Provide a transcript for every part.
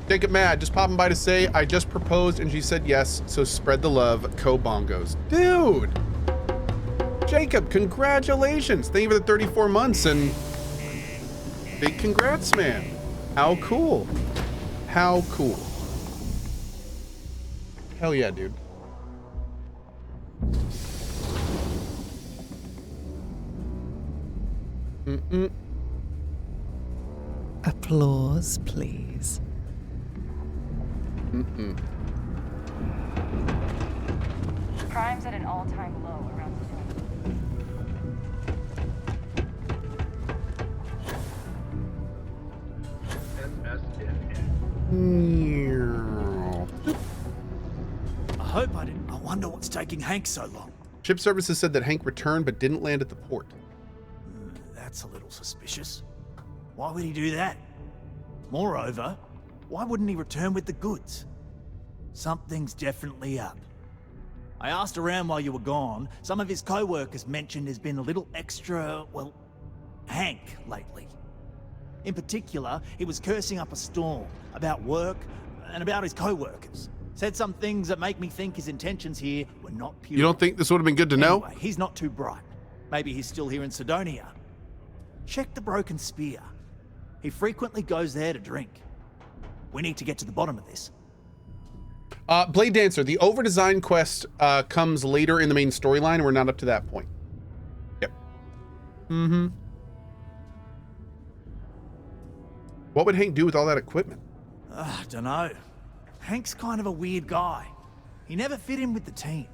Jacob Mad, just popping by to say I just proposed and she said yes, so spread the love, Cohh bongos. Dude! Jacob, congratulations! Thank you for the 34 months and big congrats, man. How cool. How cool. Hell yeah, dude. Applause, please. Crime's at an all-time low around the I hope I didn't. I wonder what's taking Hank so long. Ship services said that Hank returned but didn't land at the port. That's a little suspicious. Why would he do that? Moreover, why wouldn't he return with the goods? Something's definitely up. I asked around while you were gone. Some of his co-workers mentioned there's been a little extra, well, Hank lately. In particular, he was cursing up a storm about work and about his co-workers. Said some things that make me think his intentions here were not pure. You don't think this would have been good to know? Anyway, he's not too bright. Maybe he's still here in Sidonia. Check the Broken Spear. He frequently goes there to drink. We need to get to the bottom of this. Blade Dancer, the over-design quest comes later in the main storyline. We're not up to that point. Yep. What would Hank do with all that equipment? Dunno. Hank's kind of a weird guy. He never fit in with the team.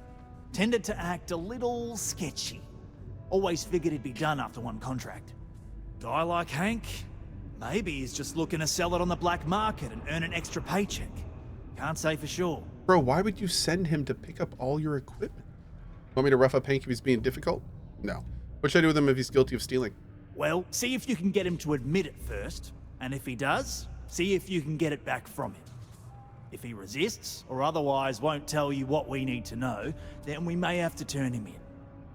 Tended to act a little sketchy. Always figured he'd be done after one contract. Guy like Hank? Maybe he's just looking to sell it on the black market and earn an extra paycheck. Can't say for sure. Bro, why would you send him to pick up all your equipment? Want me to rough up Hank if he's being difficult? No. What should I do with him if he's guilty of stealing? Well, see if you can get him to admit it first. And if he does, see if you can get it back from him. If he resists, or otherwise won't tell you what we need to know, then we may have to turn him in.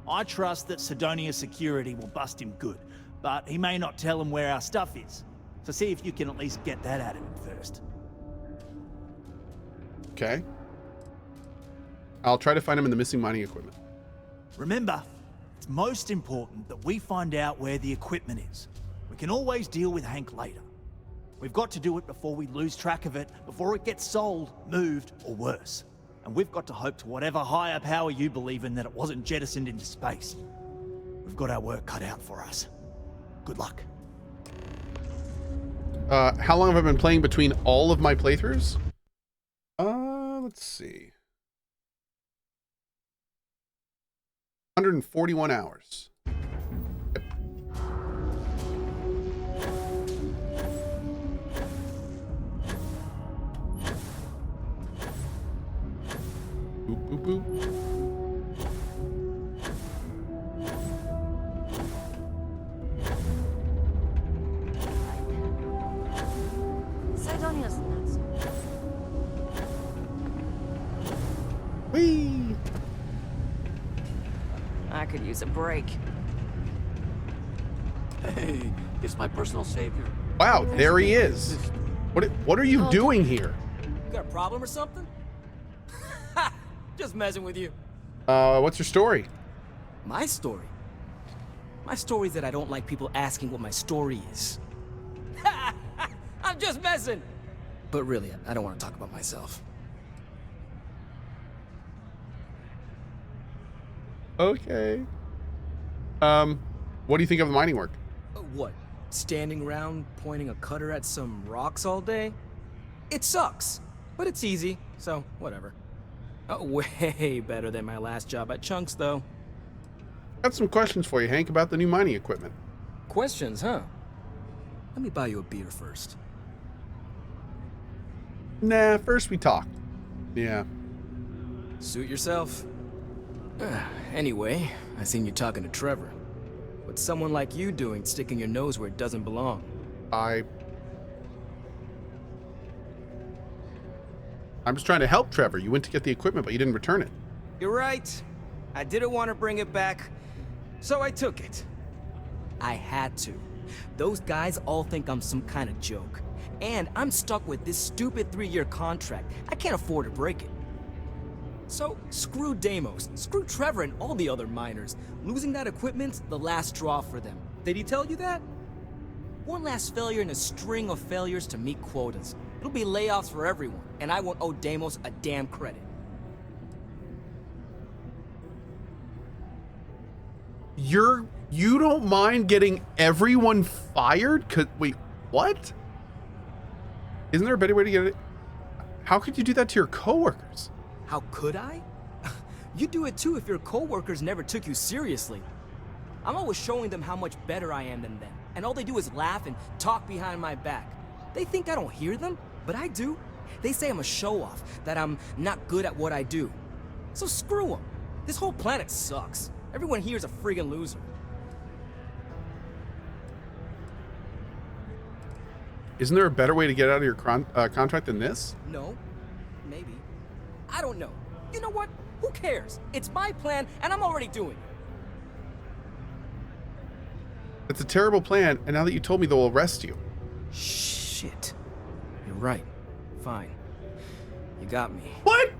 I trust that Sidonia security will bust him good, but he may not tell him where our stuff is. So see if you can at least get that out of him first. Okay. I'll try to find him in the missing mining equipment. Remember, it's most important that we find out where the equipment is. We can always deal with Hank later. We've got to do it before we lose track of it, before it gets sold, moved, or worse. And we've got to hope to whatever higher power you believe in that it wasn't jettisoned into space. We've got our work cut out for us. Good luck. How long have I been playing between all of my playthroughs? Let's see. 141 hours. Yep. Boop, boop, boop. Sidonia's nuts. Whee! I could use a break. Hey, it's my personal savior. Wow, there he is. What are you doing here? You got a problem or something? Just messing with you. What's your story? My story? My story is that I don't like people asking what my story is. I'm just messing! But really, I don't want to talk about myself. Okay. What do you think of the mining work? What? Standing around pointing a cutter at some rocks all day? It sucks, but it's easy, so whatever. Way better than my last job at Chunks, though. Got some questions for you, Hank, about the new mining equipment. Questions, huh? Let me buy you a beer first. Nah, first we talk. Yeah. Suit yourself. Anyway, I seen you talking to Trevor. What's someone like you doing sticking your nose where it doesn't belong? I'm just trying to help Trevor. You went to get the equipment, but you didn't return it. You're right. I didn't want to bring it back, so I took it. I had to. Those guys all think I'm some kind of joke. And I'm stuck with this stupid 3-year contract. I can't afford to break it. So, screw Deimos, screw Trevor and all the other miners. Losing that equipment's the last straw for them. Did he tell you that? One last failure in a string of failures to meet quotas. It'll be layoffs for everyone, and I won't owe Deimos a damn credit. You don't mind getting everyone fired? Wait, what? Isn't there a better way to get it? How could you do that to your coworkers? How could I? You'd do it too if your coworkers never took you seriously. I'm always showing them how much better I am than them, and all they do is laugh and talk behind my back. They think I don't hear them, but I do. They say I'm a show-off, that I'm not good at what I do. So screw them. This whole planet sucks. Everyone here is a friggin' loser. Isn't there a better way to get out of your contract than this? No. Maybe. I don't know. You know what? Who cares? It's my plan, and I'm already doing it. It's a terrible plan, and now that you told me, they'll arrest you. Shit. You're right. Fine. You got me. What?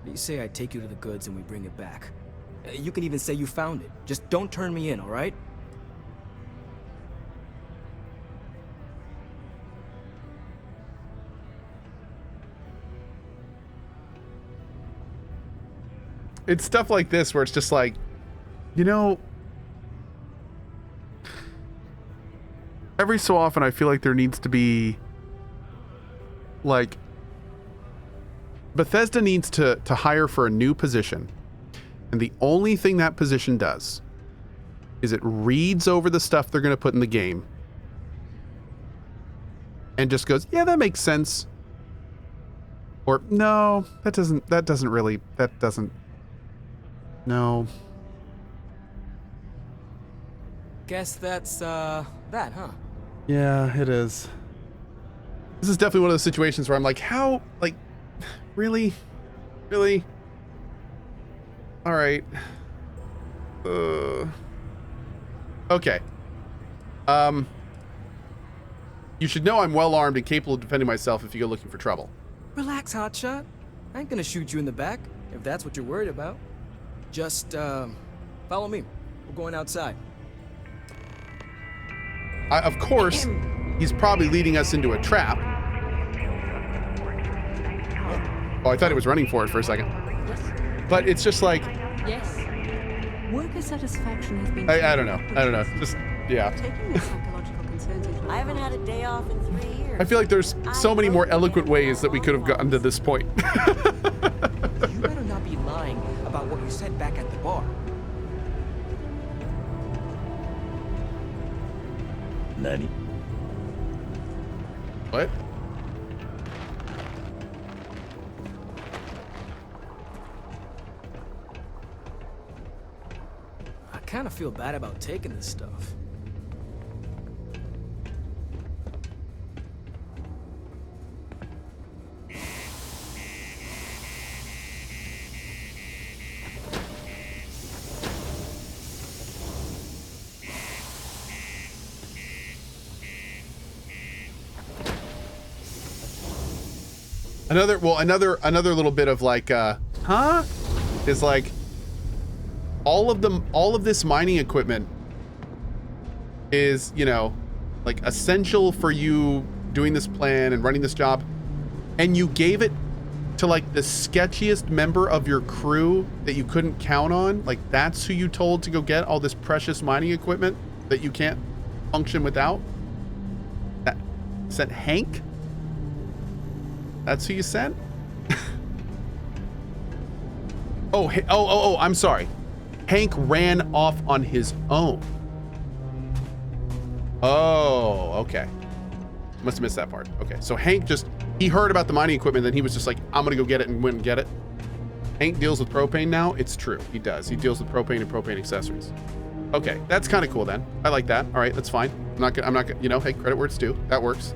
You say I take you to the goods and we bring it back. You can even say you found it. Just don't turn me in, all right? It's stuff like this where it's just like, you know, every so often I feel like there needs to be, like, Bethesda needs to hire for a new position. And the only thing that position does is it reads over the stuff they're going to put in the game and just goes, yeah, that makes sense. Or no, that doesn't no. Guess that's, that, huh? Yeah, it is. This is definitely one of those situations where I'm like, how, like, really? Really? All right. Okay. You should know I'm well armed and capable of defending myself if you go looking for trouble. Relax, hotshot. I ain't gonna shoot you in the back, if that's what you're worried about. Just, follow me. We're going outside. Of course, he's probably leading us into a trap. Oh, I thought he was running for it for a second. But it's just like... Yes. Worker satisfaction has been... I don't know. I don't know. Just, yeah. Taking the psychological concerns into I haven't had a day off in 3 years. I feel like there's so many more eloquent ways that we could have gotten to this point. You better not be lying about what you said back at the bar. Nani? What? I kind of feel bad about taking this stuff. Another little bit of like, huh? Is like all of this mining equipment is, you know, like essential for you doing this plan and running this job, and you gave it to like the sketchiest member of your crew that you couldn't count on. Like that's who you told to go get all this precious mining equipment that you can't function without. That sent Hank? That's who you sent? Oh, I'm sorry. Hank ran off on his own. Oh, okay. Must have missed that part. Okay, so Hank he heard about the mining equipment, then he was just like, I'm gonna go get it, and went and get it. Hank deals with propane now? It's true, he does. He deals with propane and propane accessories. Okay, that's kind of cool then. I like that. All right, that's fine. I'm not gonna, you know, hey, credit where it's due. That works.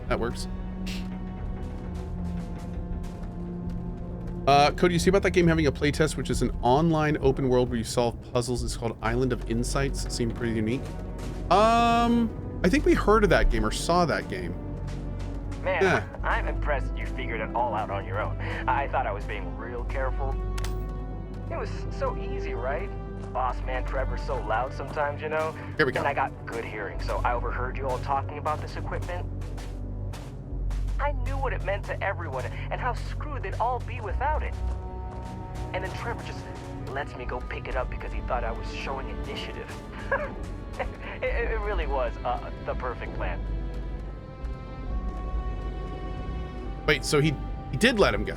Cody, you see about that game having a playtest, which is an online open world where you solve puzzles? It's called Island of Insights. It seemed pretty unique. I think we heard of that game or saw that game. Man, Yeah. I'm impressed you figured it all out on your own. I thought I was being real careful. It was so easy, right? Boss man Trevor's so loud sometimes, you know? Here we go. And I got good hearing, so I overheard you all talking about this equipment. I knew what it meant to everyone and how screwed they'd all be without it. And then Trevor just lets me go pick it up because he thought I was showing initiative. It really was the perfect plan. Wait, so he did let him go.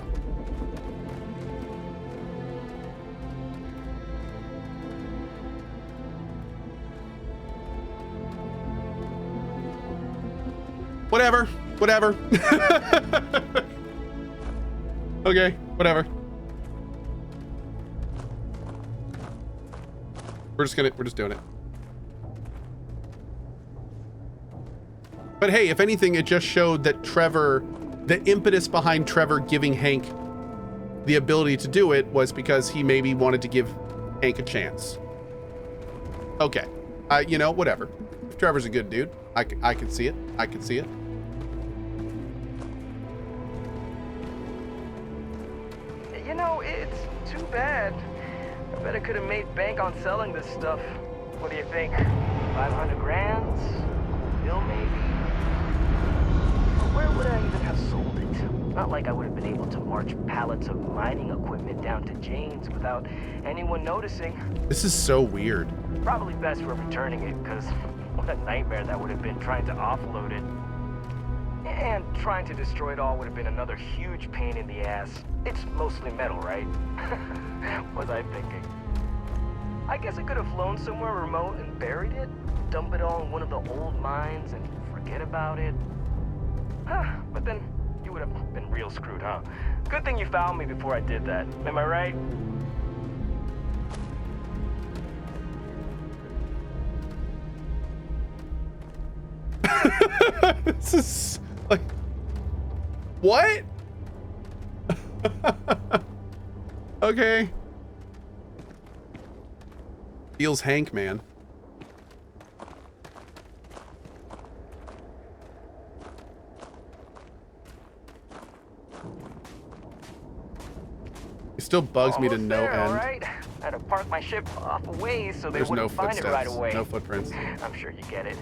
Whatever. Okay, whatever. We're just doing it. But hey, if anything, it just showed that the impetus behind Trevor giving Hank the ability to do it was because he maybe wanted to give Hank a chance. Okay, you know, whatever. If Trevor's a good dude, I can see it. I can see it. You know, it's too bad. I bet I could have made bank on selling this stuff. What do you think? 500 grand? Bill, maybe? Where would I even have sold it? Not like I would have been able to march pallets of mining equipment down to Jane's without anyone noticing. This is so weird. Probably best for returning it, because what a nightmare that would have been trying to offload it. And trying to destroy it all would have been another huge pain in the ass. It's mostly metal, right? Was I thinking? I guess I could have flown somewhere remote and buried it, dump it all in one of the old mines and forget about it. But then you would have been real screwed, huh? Good thing you found me before I did that. Am I right? This is like, what? Okay. Feels Hank, man. It still bugs me to Almost no there, all end. right. I had to park my ship off a ways so they There's no wouldn't find it footsteps, right away. no footprints. I'm sure you get it.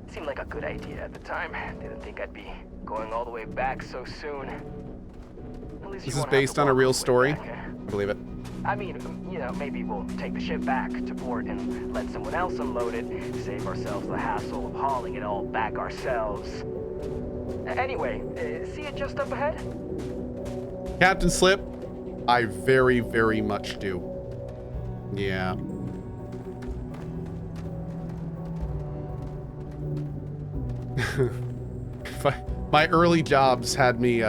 Seemed like a good idea at the time. Didn't think I'd be going all the way back so soon. At least This you is won't have based to on a walk real all the way story. back, eh? I believe it. I mean, you know, maybe we'll take the ship back to port and let someone else unload it, save ourselves the hassle of hauling it all back ourselves. Anyway, see it just up ahead? Captain Slip, I very, very much do. Yeah. My early jobs had me,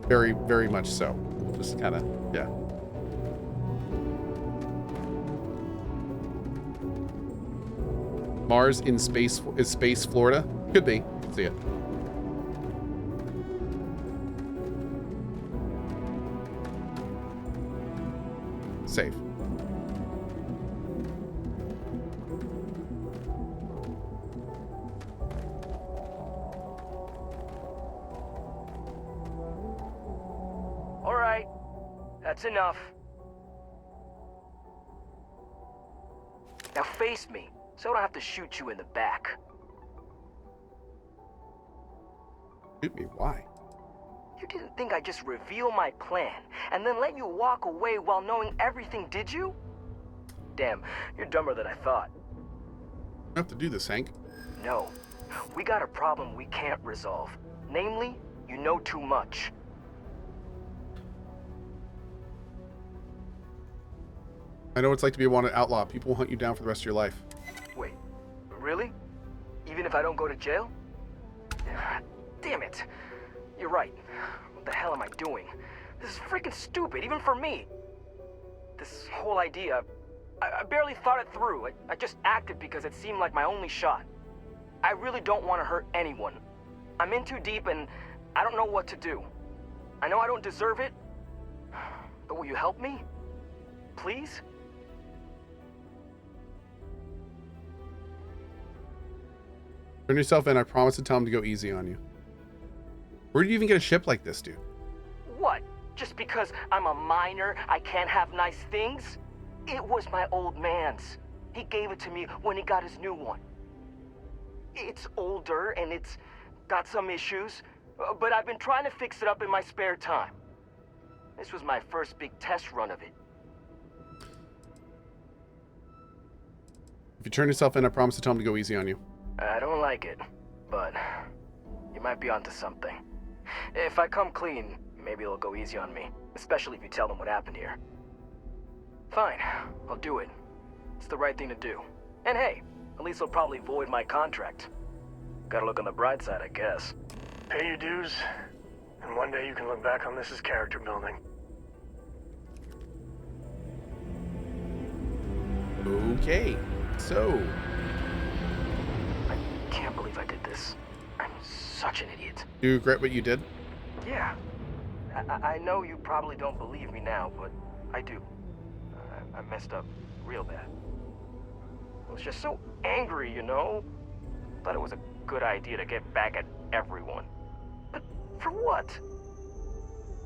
very, very much so. Just kind of, yeah. Mars in space is space Florida? Could be. See it. Safe. All right, that's enough. Now face me, so I don't have to shoot you in the back. Shoot me, why? You didn't think I'd just reveal my plan and then let you walk away while knowing everything, did you? Damn, you're dumber than I thought. I have to do this, Hank. No, we got a problem we can't resolve. Namely, you know too much. I know what it's like to be a wanted outlaw. People will hunt you down for the rest of your life. Wait, really? Even if I don't go to jail? Damn it. You're right. What the hell am I doing? This is freaking stupid, even for me. This whole idea, I barely thought it through. I just acted because it seemed like my only shot. I really don't want to hurt anyone. I'm in too deep and I don't know what to do. I know I don't deserve it, but will you help me? Please? Turn yourself in. I promise to tell him to go easy on you. Where do you even get a ship like this, dude? What? Just because I'm a minor, I can't have nice things? It was my old man's. He gave it to me when he got his new one. It's older and it's got some issues, but I've been trying to fix it up in my spare time. This was my first big test run of it. If you turn yourself in, I promise to tell him to go easy on you. I don't like it, but you might be onto something. If I come clean, maybe they'll go easy on me, especially if you tell them what happened here. Fine, I'll do it. It's the right thing to do. And hey, at least they'll probably void my contract. Gotta look on the bright side, I guess. Pay your dues, and one day you can look back on this as character building. Okay, so I can't believe I did this. I'm such an idiot. do you regret what you did? Yeah. I know you probably don't believe me now, but I do. I messed up real bad. I was just so angry, you know? Thought it was a good idea to get back at everyone. But for what?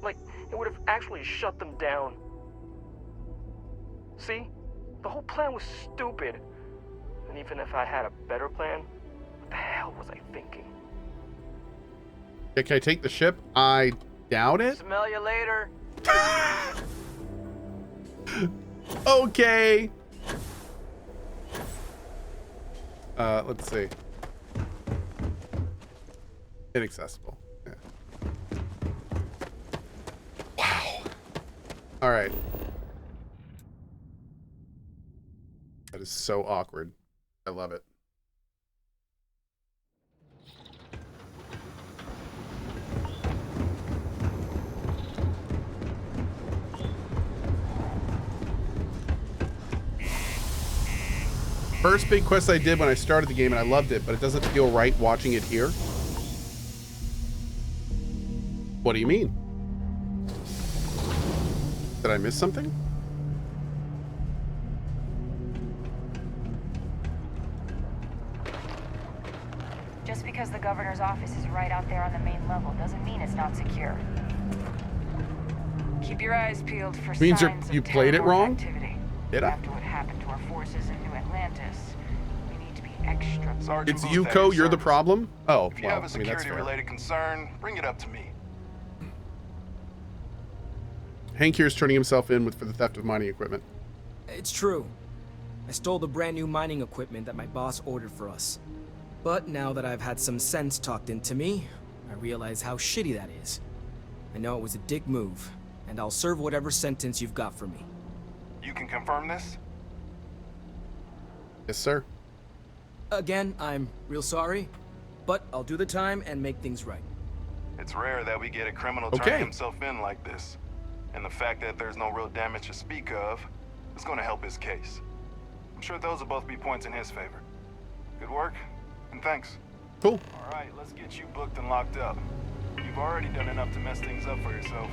Like, it would have actually shut them down. See? The whole plan was stupid. And even if I had a better plan, what the hell was I thinking? Yeah, can I take the ship? I doubt it. Smell you later. Okay. Let's see. Inaccessible. Yeah. Wow. All right. That is so awkward. I love it. First big quest I did when I started the game, and I loved it, but it doesn't feel right watching it here. What do you mean? Did I miss something? Just because the governor's office is right out there on the main level doesn't mean it's not secure. Keep your eyes peeled for Means signs you of played it terror wrong? activity. Did I? After what happened to our forces in New Atlantis, we need to be extra. It's you, Cohh. You're the problem? Oh, If you well, have a I mean, that's fair. security-related concern, bring it up to me. Hank here is turning himself in for the theft of mining equipment. It's true. I stole the brand new mining equipment that my boss ordered for us. But now that I've had some sense talked into me, I realize how shitty that is. I know it was a dick move, and I'll serve whatever sentence you've got for me. You can confirm this? Yes, sir. Again, I'm real sorry, but I'll do the time and make things right. It's rare that we get a criminal Okay. turning himself in like this. And the fact that there's no real damage to speak of is going to help his case. I'm sure those will both be points in his favor. Good work, and thanks. Cool. All right, let's get you booked and locked up. You've already done enough to mess things up for yourself.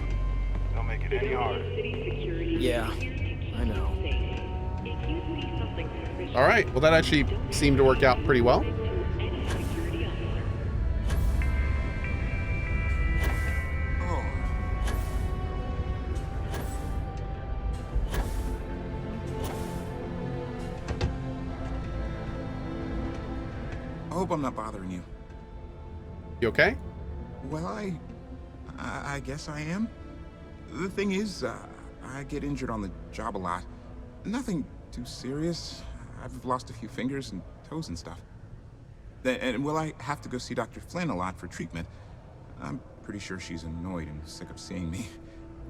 Don't make it any harder. Yeah, I know. All right. Well, that actually seemed to work out pretty well. I hope I'm not bothering you. You okay? Well, I guess I am. The thing is, I get injured on the job a lot. Nothing too serious. I've lost a few fingers and toes and stuff. And well, I have to go see Dr. Flynn a lot for treatment. I'm pretty sure she's annoyed and sick of seeing me.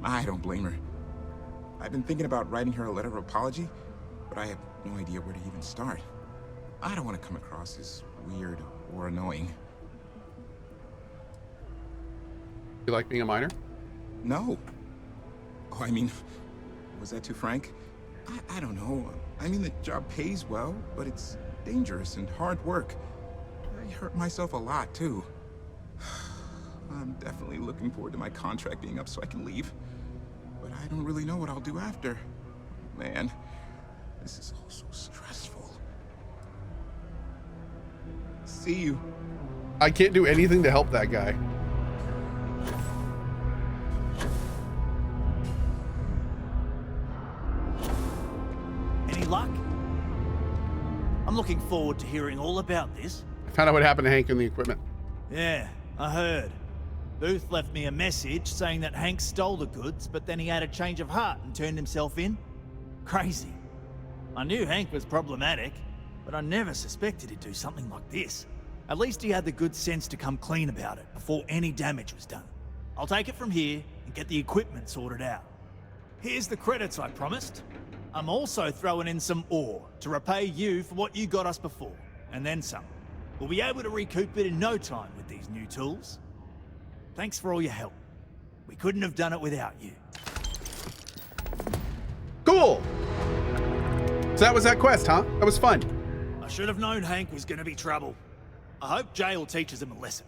I don't blame her. I've been thinking about writing her a letter of apology, but I have no idea where to even start. I don't want to come across as weird or annoying. You like being a miner? No. Oh, I mean, was that too frank? I don't know. I mean, the job pays well, but it's dangerous and hard work. I hurt myself a lot, too. I'm definitely looking forward to my contract being up so I can leave. But I don't really know what I'll do after. Man, this is all so stressful. see you. I can't do anything to help that guy. Any luck? I'm looking forward to hearing all about this. I found out what happened to Hank and the equipment. Yeah, I heard. Booth left me a message saying that Hank stole the goods, but then he had a change of heart and turned himself in. Crazy. I knew Hank was problematic, but I never suspected he'd do something like this. At least he had the good sense to come clean about it before any damage was done. I'll take it from here and get the equipment sorted out. Here's the credits I promised. I'm also throwing in some ore to repay you for what you got us before, and then some. We'll be able to recoup it in no time with these new tools. Thanks for all your help. We couldn't have done it without you. Cool. So that was that quest, huh? That was fun. I should have known Hank was gonna be trouble. I hope jail teaches him a lesson.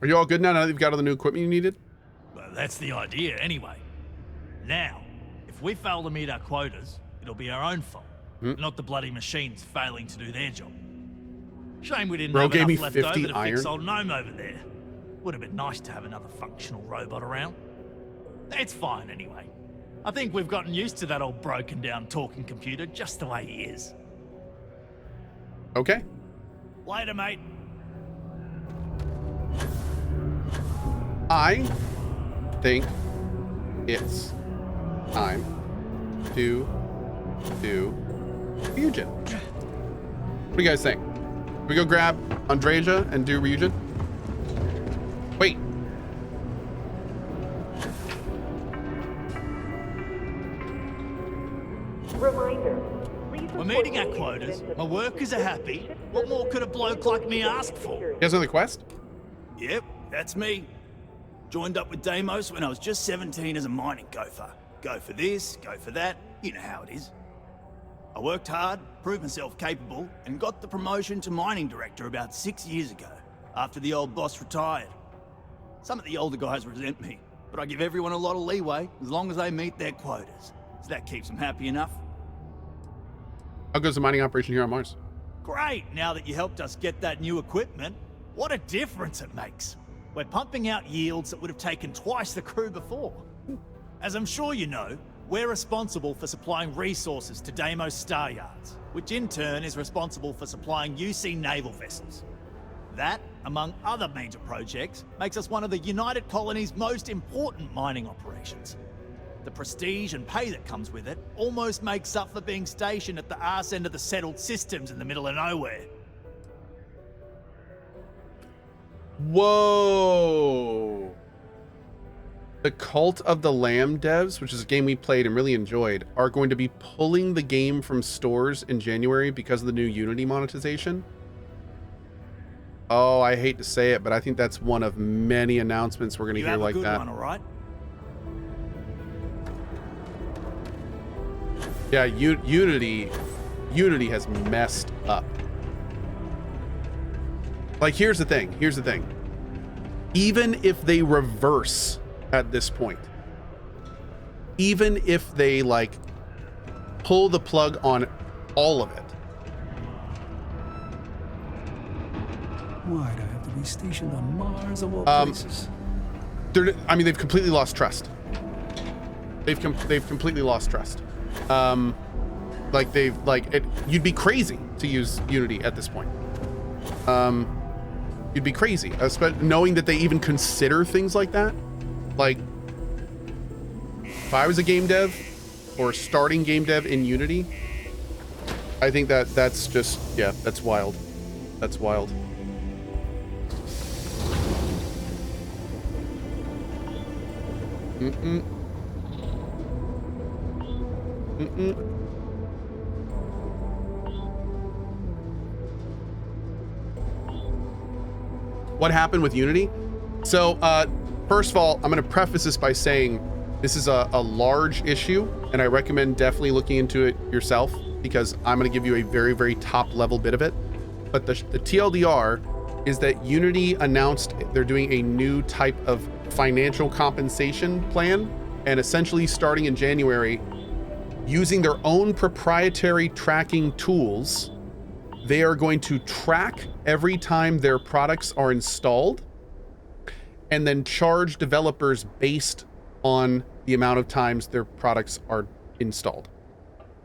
Are you all good now that you've got all the new equipment you needed? Well, that's the idea anyway. Now, if we fail to meet our quotas, it'll be our own fault, not the bloody machines failing to do their job. Shame we didn't Bro have gave me enough 50 left over to fix iron. old Gnome over there. Would have been nice to have another functional robot around. It's fine anyway. I think we've gotten used to that old broken down talking computer just the way he is. Okay. Later, mate. I think it's time to do Ryujin. What do you guys think? We go grab Andreja and do Ryujin? Wait. Reminder. We're meeting our quotas. My workers are happy. What more could a bloke like me ask for? You guys know the quest? Yep, that's me. Joined up with Deimos when I was just 17 as a mining gopher. Go for this, go for that, you know how it is. I worked hard, proved myself capable, and got the promotion to mining director about 6 years ago, after the old boss retired. Some of the older guys resent me, but I give everyone a lot of leeway as long as they meet their quotas. So that keeps them happy enough. How goes the mining operation here on Mars? Great, now that you helped us get that new equipment. What a difference it makes. We're pumping out yields that would have taken twice the crew before. As I'm sure you know, we're responsible for supplying resources to Deimos Star Yards, which in turn is responsible for supplying UC naval vessels. That, among other major projects, makes us one of the United Colony's most important mining operations. The prestige and pay that comes with it almost makes up for being stationed at the arse end of the settled systems in the middle of nowhere. Whoa. The Cult of the Lamb devs, which is a game we played and really enjoyed, are going to be pulling the game from stores in January because of the new Unity monetization. Oh, I hate to say it, but I think that's one of many announcements we're going to hear like that. You have a good one, all right? Yeah, Unity has messed up. Like, here's the thing. Even if they reverse at this point, even if they like pull the plug on all of it. Why'd I have to be stationed on Mars of all places? They've completely lost trust. They've completely lost trust. You'd be crazy to use Unity at this point. You'd be crazy, especially knowing that they even consider things like that. Like, if I was a game dev or starting game dev in Unity, I think that's just, yeah, that's wild. That's wild. What happened with Unity? So, first of all, I'm going to preface this by saying this is a large issue, and I recommend definitely looking into it yourself, because I'm going to give you a very, very top level bit of it. But the TLDR is that Unity announced they're doing a new type of financial compensation plan, and essentially starting in January, using their own proprietary tracking tools, they are going to track every time their products are installed and then charge developers based on the amount of times their products are installed.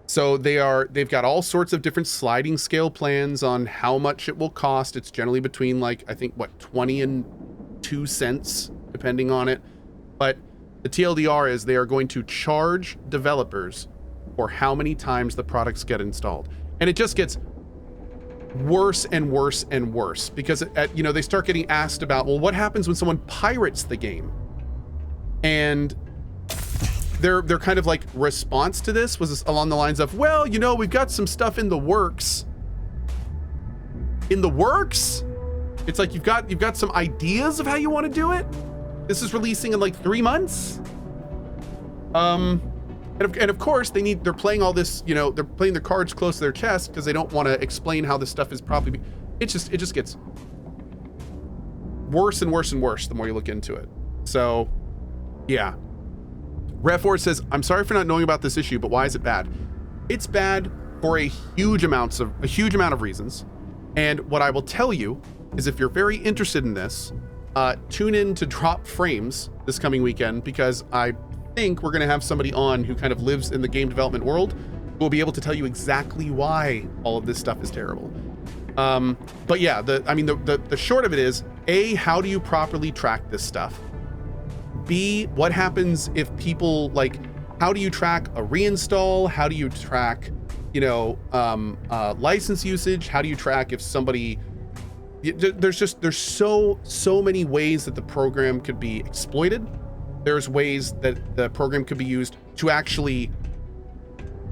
So they've got all sorts of different sliding scale plans on how much it will cost. It's generally between like, I think, what, 20 and 2 cents, depending on it. But the TLDR is they are going to charge developers for how many times the products get installed. And it just gets worse and worse and worse because they start getting asked about, well, what happens when someone pirates the game? And their kind of like response to this was along the lines of, well, we've got some stuff in the works. In the works? It's like you've got some ideas of how you want to do it. This is releasing in like 3 months. And of course they're playing all this, they're playing their cards close to their chest because they don't want to explain how this stuff is probably. It just gets worse and worse and worse the more you look into it. So, yeah. Refor says, I'm sorry for not knowing about this issue, but why is it bad? It's bad for a huge amount of reasons. And what I will tell you is if you're very interested in this, tune in to Drop Frames this coming weekend, because I think we're going to have somebody on who kind of lives in the game development world who will be able to tell you exactly why all of this stuff is terrible. But yeah, the short of it is, A, how do you properly track this stuff? B, what happens if people, like, how do you track a reinstall? How do you track, license usage? How do you track if somebody, there's so many ways that the program could be exploited. There's ways that the program could be used to actually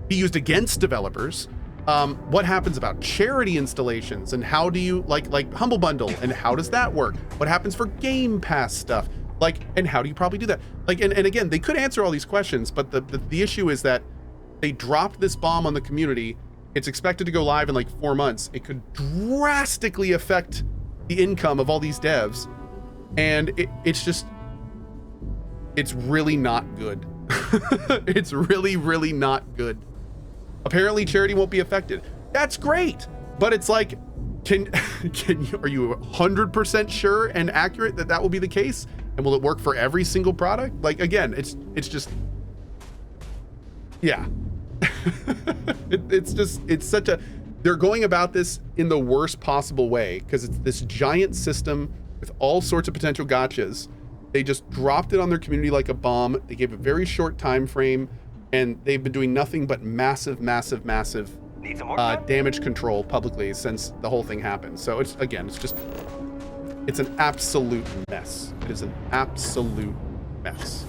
be used against developers. What happens about charity installations, and how do you like Humble Bundle, and how does that work? What happens for Game Pass stuff? And how do you probably do that? And again, they could answer all these questions, but the issue is that they dropped this bomb on the community. It's expected to go live in like 4 months. It could drastically affect the income of all these devs. And it's really not good. It's really, really not good. Apparently charity won't be affected. That's great. But it's like, are you 100% sure and accurate that will be the case? And will it work for every single product? Like, again, it's just, yeah. They're going about this in the worst possible way because it's this giant system with all sorts of potential gotchas. They just dropped it on their community like a bomb. They gave a very short time frame, and they've been doing nothing but massive damage control publicly since the whole thing happened. So it's an absolute mess. It is an absolute mess.